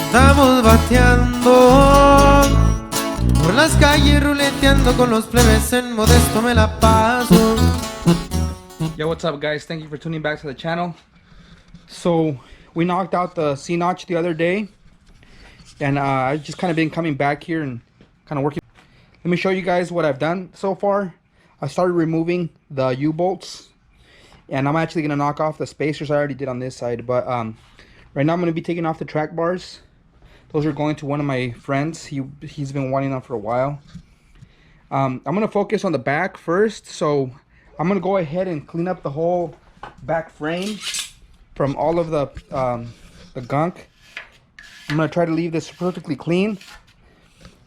Estamos bateando por las calles, ruleteando con los plebes, en Modesto me la paso. Yo, what's up guys? Thank you for tuning back to the channel. So we knocked out the C-notch the other day, and I've just kind of been coming back here and kind of working. Let me show you guys what I've done so far. I started removing the U-bolts, and I'm actually going to knock off the spacers. I already did on this side, but right now I'm going to be taking off the track bars. Those are going to one of my friends. He's been wanting them for a while. I'm going to focus on the back first, so I'm going to go ahead and clean up the whole back frame from all of the gunk. I'm going to try to leave this perfectly clean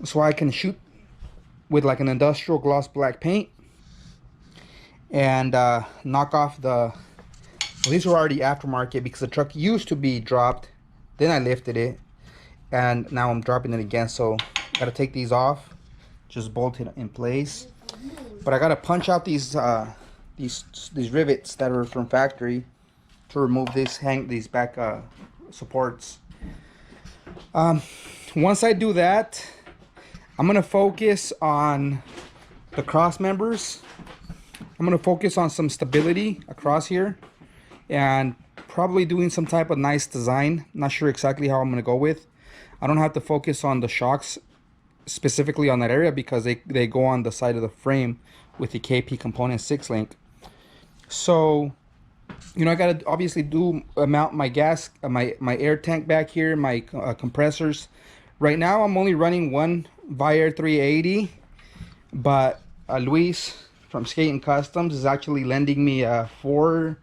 so I can shoot with like an industrial gloss black paint and knock off the, well, these were already aftermarket because the truck used to be dropped, then I lifted it, and now I'm dropping it again, so got to take these off, just bolt it in place. But I got to punch out these rivets that are from factory to remove these back supports. Once I do that, I'm going to focus on the cross members. I'm going to focus on some stability across here and probably doing some type of nice design. Not sure exactly how I'm going to go with. I don't have to focus on the shocks specifically on that area because they go on the side of the frame with the KP component 6-link. So, you know, I got to obviously mount my gas, my air tank back here, my compressors. Right now I'm only running one Viair 380, but Luis from Skating Customs is actually lending me a 400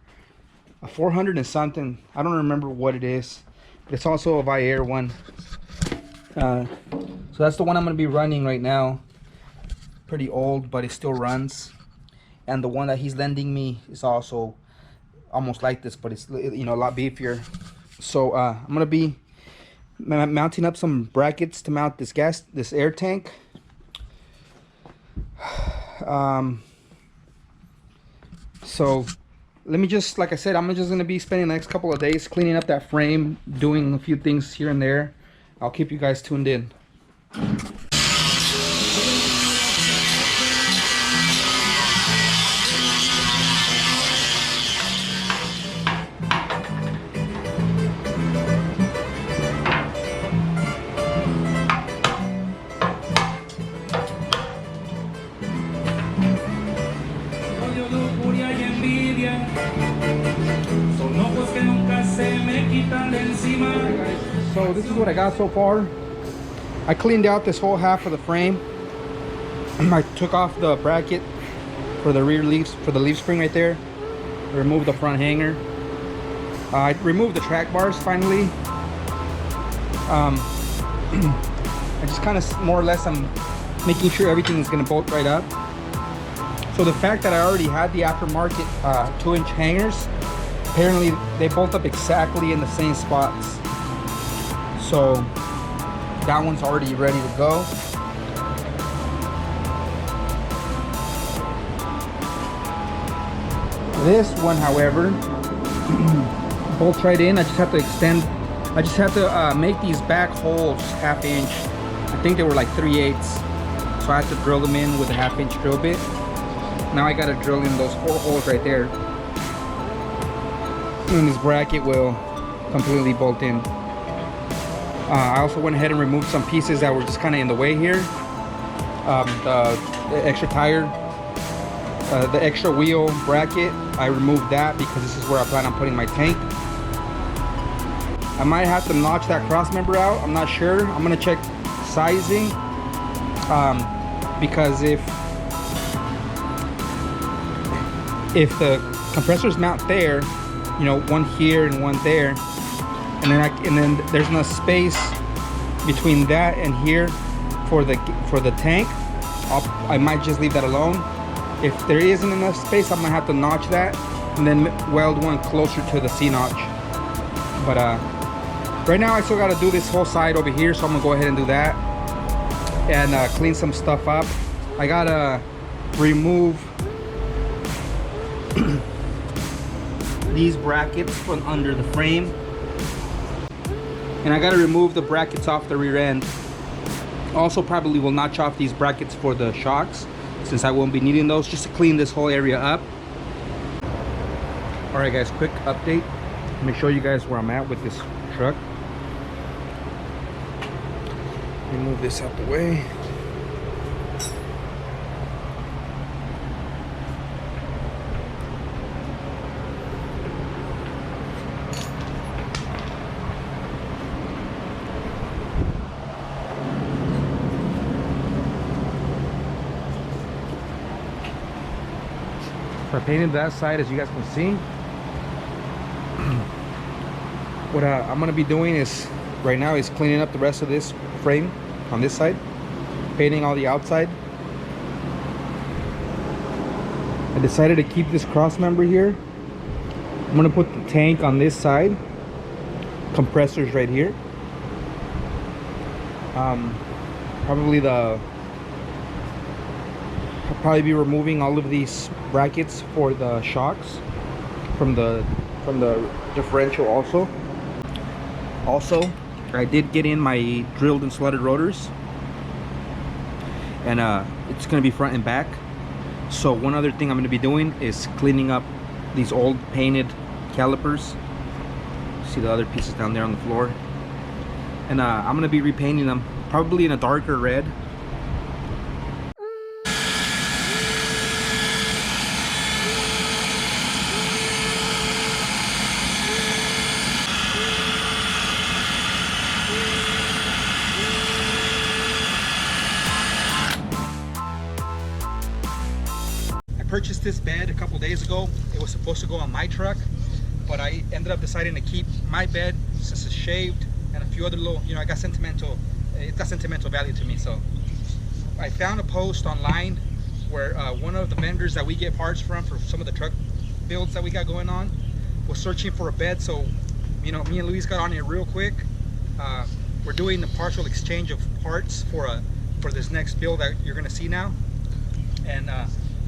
and something. I don't remember what it is, but it's also a Viair one. So that's the one I'm going to be running right now. Pretty old, but it still runs. And the one that he's lending me is also almost like this, but it's, you know, a lot beefier. So I'm going to be mounting up some brackets to mount this air tank. So let me just, like I said, I'm just going to be spending the next couple of days cleaning up that frame, doing a few things here and there. I'll keep you guys tuned in. So this is what I got so far. I cleaned out this whole half of the frame. I took off the bracket for the rear leaves, for the leaf spring right there. I removed the front hanger. I removed the track bars finally. I just kind of more or less I'm making sure everything is going to bolt right up. So the fact that I already had the aftermarket 2-inch hangers, apparently they bolt up exactly in the same spots. So that one's already ready to go. This one, however, bolts right in. I just have to extend. I just have to make these back holes 1/2 inch. I think they were like 3/8. So I have to drill them in with a 1/2 inch drill bit. Now I got to drill in those 4 holes right there. And this bracket will completely bolt in. I also went ahead and removed some pieces that were just kind of in the way here. The extra tire, the extra wheel bracket, I removed that because this is where I plan on putting my tank. I might have to notch that cross member out. I'm not sure. I'm gonna check sizing because if the compressors mount there, you know, one here and one there, and then there's enough space between that and here for the tank, I might just leave that alone. If there isn't enough space, I'm gonna have to notch that and then weld one closer to the C-notch. But right now I still got to do this whole side over here, so I'm gonna go ahead and do that and clean some stuff up. I gotta remove these brackets from under the frame, and I got to remove the brackets off the rear end. Also probably will notch off these brackets for the shocks, since I won't be needing those, just to clean this whole area up. Alright guys, quick update. Let me show you guys where I'm at with this truck. Let me move this out the way. So I painted that side, as you guys can see. What I'm gonna be doing is right now is cleaning up the rest of this frame on this side, painting all the outside. I decided to keep this cross member here. I'm gonna put the tank on this side, compressors right here. I'll probably be removing all of these brackets for the shocks from the differential also. I did get in my drilled and slotted rotors, and it's going to be front and back. So one other thing I'm going to be doing is cleaning up these old painted calipers. See the other pieces down there on the floor, and I'm going to be repainting them, probably in a darker red. Purchased this bed a couple days ago. It was supposed to go on my truck, but I ended up deciding to keep my bed since it's shaved, and a few other little, you know, it got sentimental value to me. So I found a post online where one of the vendors that we get parts from for some of the truck builds that we got going on was searching for a bed. So, you know, me and Luis got on it real quick. We're doing the partial exchange of parts for this next build that you're gonna see now, and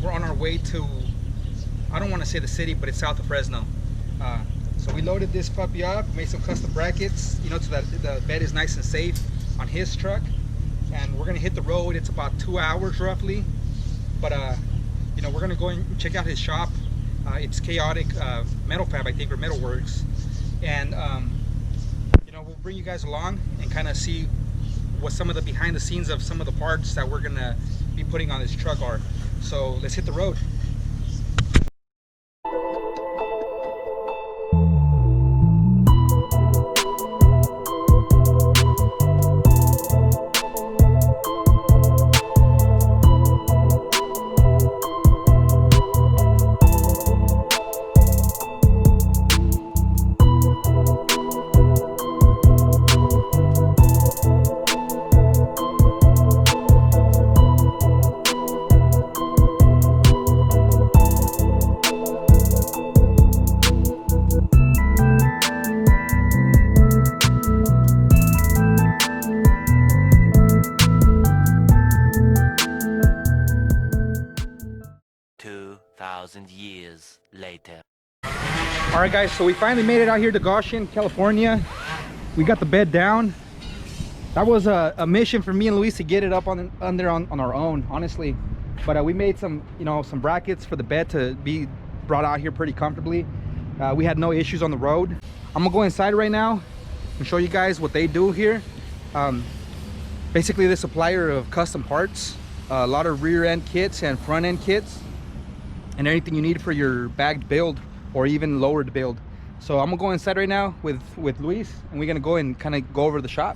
we're on our way to, I don't want to say the city, but it's south of Fresno. So we loaded this puppy up, made some custom brackets, you know, so that the bed is nice and safe on his truck. And we're gonna hit the road. It's about 2 hours roughly, but you know, we're gonna go and check out his shop. It's Chaotic Metal Fab, I think, or Metalworks, and you know, we'll bring you guys along and kind of see what some of the behind the scenes of some of the parts that we're gonna be putting on this truck are. So let's hit the road. Years later. All right guys, so we finally made it out here to Goshen, California. We got the bed down. That was a mission for me and Luis to get it up on our own, honestly. But we made some, you know, some brackets for the bed to be brought out here pretty comfortably. We had no issues on the road. I'm gonna go inside right now and show you guys what they do here. Basically, the supplier of custom parts, a lot of rear end kits and front end kits, and anything you need for your bagged build or even lowered build. So I'm gonna go inside right now with Luis, and we're gonna go and kind of go over the shop.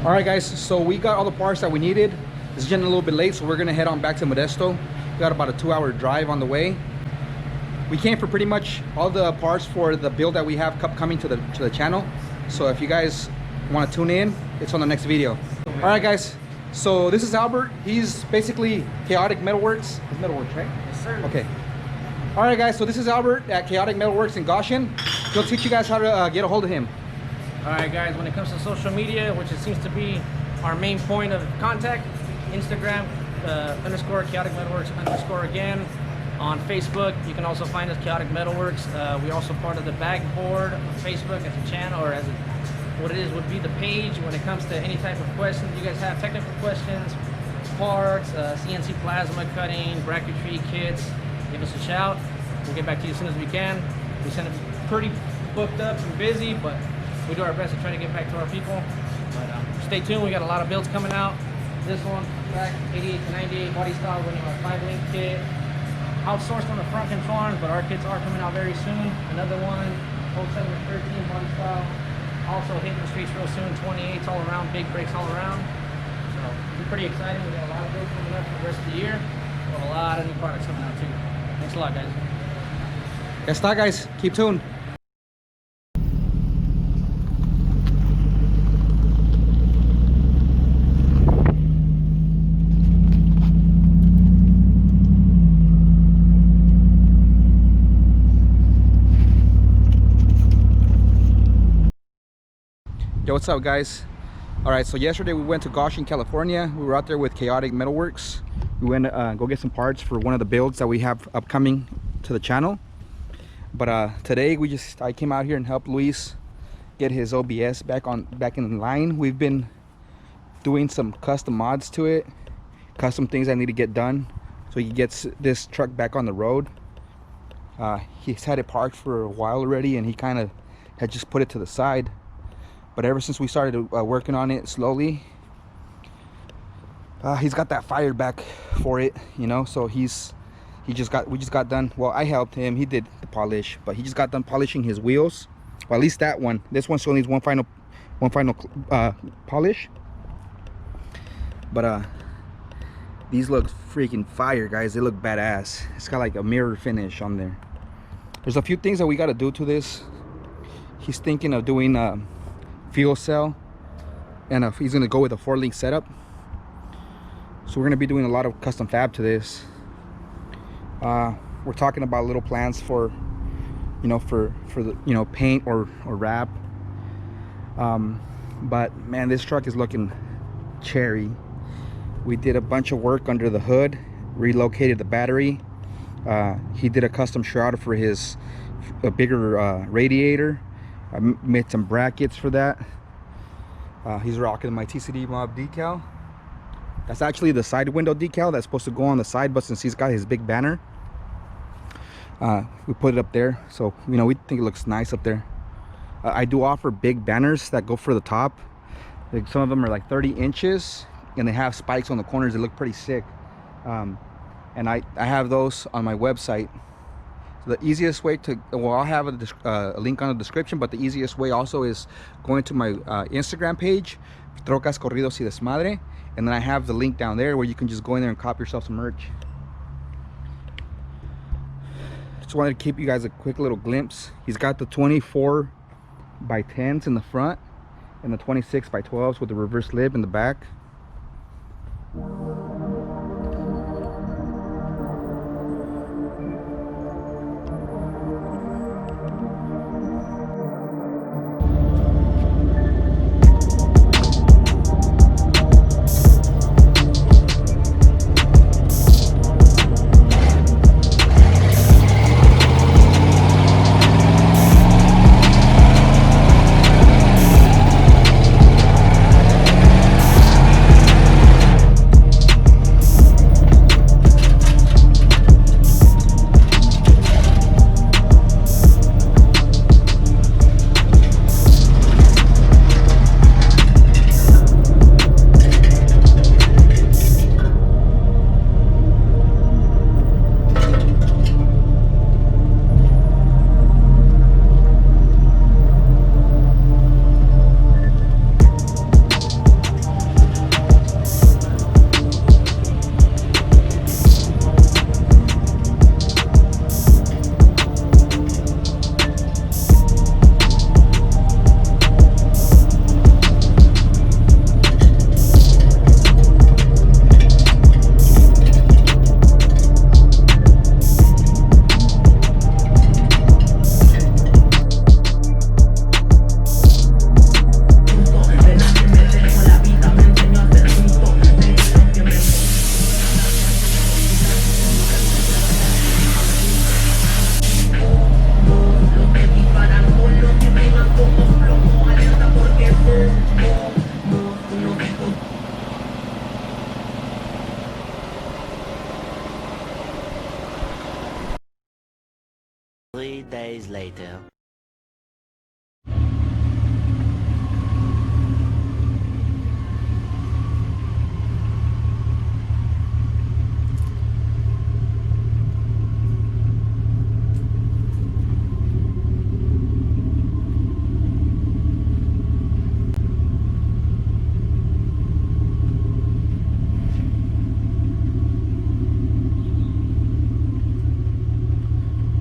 All right, guys, so we got all the parts that we needed. It's getting a little bit late, so we're gonna head on back to Modesto. We got about a 2-hour drive on the way. We came for pretty much all the parts for the build that we have coming to the channel. So if you guys want to tune in, it's on the next video. All right, guys, so this is Albert. He's basically Kaoticmetalworks. It's Metalworks, right? Yes, sir. Okay. All right, guys, so this is Albert at Kaoticmetalworks in Goshen. He'll teach you guys how to get a hold of him. All right, guys, when it comes to social media, which it seems to be our main point of contact, Instagram, underscore Kaoticmetalworks underscore again. On Facebook, you can also find us Kaoticmetalworks. We're also part of the Bag Board on Facebook as a channel, or as a, what it is would be the page when it comes to any type of questions. You guys have technical questions, parts, CNC plasma cutting, bracketry kits, give us a shout. We'll get back to you as soon as we can. We send it pretty booked up and busy, but we do our best to try to get back to our people. But stay tuned, we got a lot of builds coming out. This one, back 88 to 98 body style, running our 5-link kit. Outsourced on the front control arms, but our kits are coming out very soon. Another one, 07 to 13 body style. Also hitting the streets real soon, 28s all around, big brakes all around. So we're pretty excited. We got a lot of builds coming up for the rest of the year. We have a lot of new products coming out too. Thanks a lot, guys. Ya está, guys. Keep tuned. Yo, what's up, guys? All right, so yesterday we went to Goshen, California. We were out there with Kaoticmetalworks. We went to go get some parts for one of the builds that we have upcoming to the channel. But today I came out here and helped Luis get his OBS back in line. We've been doing some custom mods to it, custom things I need to get done so he gets this truck back on the road. He's had it parked for a while already, and he kind of had just put it to the side. But ever since we started working on it slowly, he's got that fire back for it, you know. So we just got done. Well, I helped him. He did the polish, but he just got done polishing his wheels. Well, at least that one. This one still needs one final polish. But these look freaking fire, guys. They look badass. It's got like a mirror finish on there. There's a few things that we got to do to this. He's thinking of doing fuel cell, and he's gonna go with a 4-link setup. So we're gonna be doing a lot of custom fab to this. We're talking about little plans for, you know, for the, you know, paint or wrap. But man, this truck is looking cherry. We did a bunch of work under the hood, relocated the battery. He did a custom shroud for a bigger radiator. I made some brackets for that. He's rocking my Tcdmob decal. That's actually the side window decal that's supposed to go on the side, but since he's got his big banner, we put it up there. So, you know, we think it looks nice up there. I do offer big banners that go for the top. Like, some of them are like 30 inches, and they have spikes on the corners. They look pretty sick. And I have those on my website. The easiest way to, well, I'll have a link on the description, but the easiest way also is going to my Instagram page, Trocas, Corridos y Desmadre, and then I have the link down there where you can just go in there and copy yourself some merch. Just wanted to keep you guys a quick little glimpse. He's got the 24 by 10s in the front and the 26 by 12s with the reverse lip in the back. 3 days later.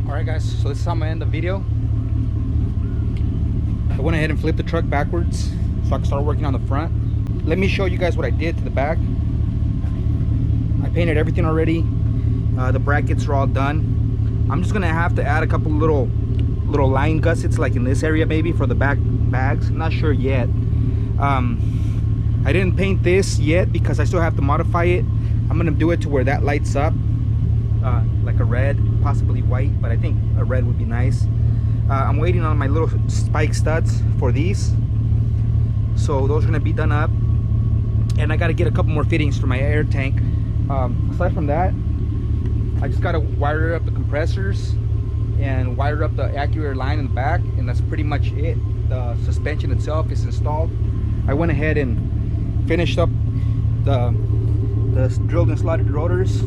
Alright guys, so this is how I'm gonna end the video. I went ahead and flipped the truck backwards so I can start working on the front. Let me show you guys what I did to the back. I painted everything already. The brackets are all done. I'm just gonna have to add a couple little line gussets, like in this area maybe, for the back bags. I'm not sure yet. I didn't paint this yet because I still have to modify it. I'm gonna do it to where that lights up. Like a red, possibly white, but I think a red would be nice. I'm waiting on my little spike studs for these, so those are gonna be done up, and I got to get a couple more fittings for my air tank. Aside from that, I just got to wire up the compressors and wire up the actuator line in the back, and that's pretty much it. The suspension itself is installed. I went ahead and finished up the drilled and slotted rotors.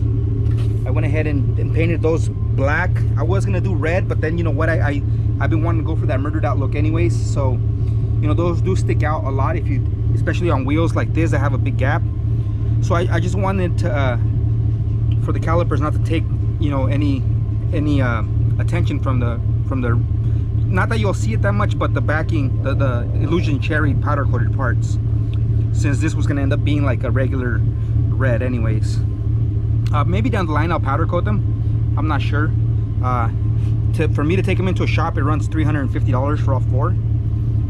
I went ahead and painted those black. I was gonna do red, but then you know what, I've been wanting to go for that murdered out look anyways, so you know those do stick out a lot, if you, especially on wheels like this that have a big gap. So I just wanted to for the calipers not to take, you know, any attention from the not that you'll see it that much, but the backing, the Illusion Cherry powder coated parts, since this was gonna end up being like a regular red anyways. Maybe down the line I'll powder coat them, I'm not sure. For me to take them into a shop, it runs $350 for all four.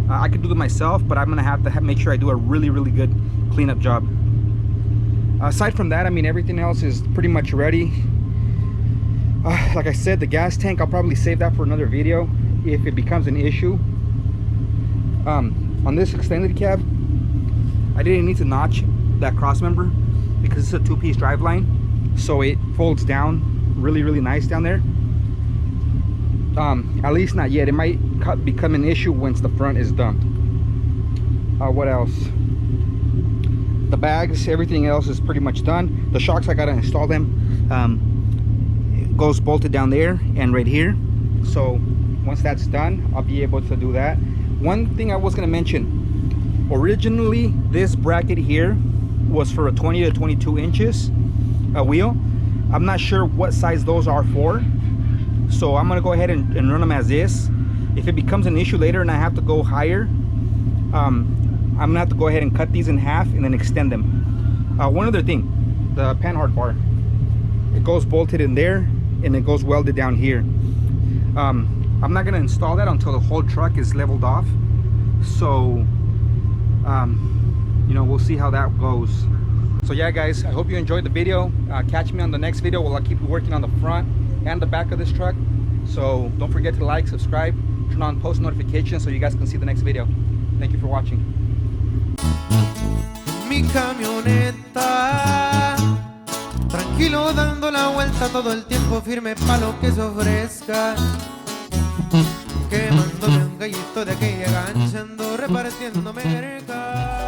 I could do them myself, but I'm gonna have to make sure I do a really good cleanup job. Aside from that, I mean, everything else is pretty much ready. Like I said, the gas tank, I'll probably save that for another video if it becomes an issue. On this extended cab, I didn't need to notch that cross member because it's a two-piece driveline, so it folds down really nice down there. At least not yet. It might become an issue once the front is dumped. What else? The bags, everything else is pretty much done. The shocks, I gotta install them. It goes bolted down there and right here, so once that's done, I'll be able to do that. One thing I was gonna mention, originally this bracket here was for a 20 to 22 inches wheel. I'm not sure what size those are for, so I'm gonna go ahead and run them as is. If it becomes an issue later and I have to go higher, I'm gonna have to go ahead and cut these in half and then extend them. One other thing, the Panhard bar, it goes bolted in there and it goes welded down here. I'm not gonna install that until the whole truck is leveled off, so you know, we'll see how that goes. So yeah guys, I hope you enjoyed the video. Catch me on the next video while I keep working on the front and the back of this truck. So don't forget to like, subscribe, turn on post notifications so you guys can see the next video. Thank you for watching. Mi camioneta, tranquilo dando la vuelta todo el tiempo, firme pa' lo que se ofrezca, quemándome un gallito de aquella gancha, ando repartiendo merca.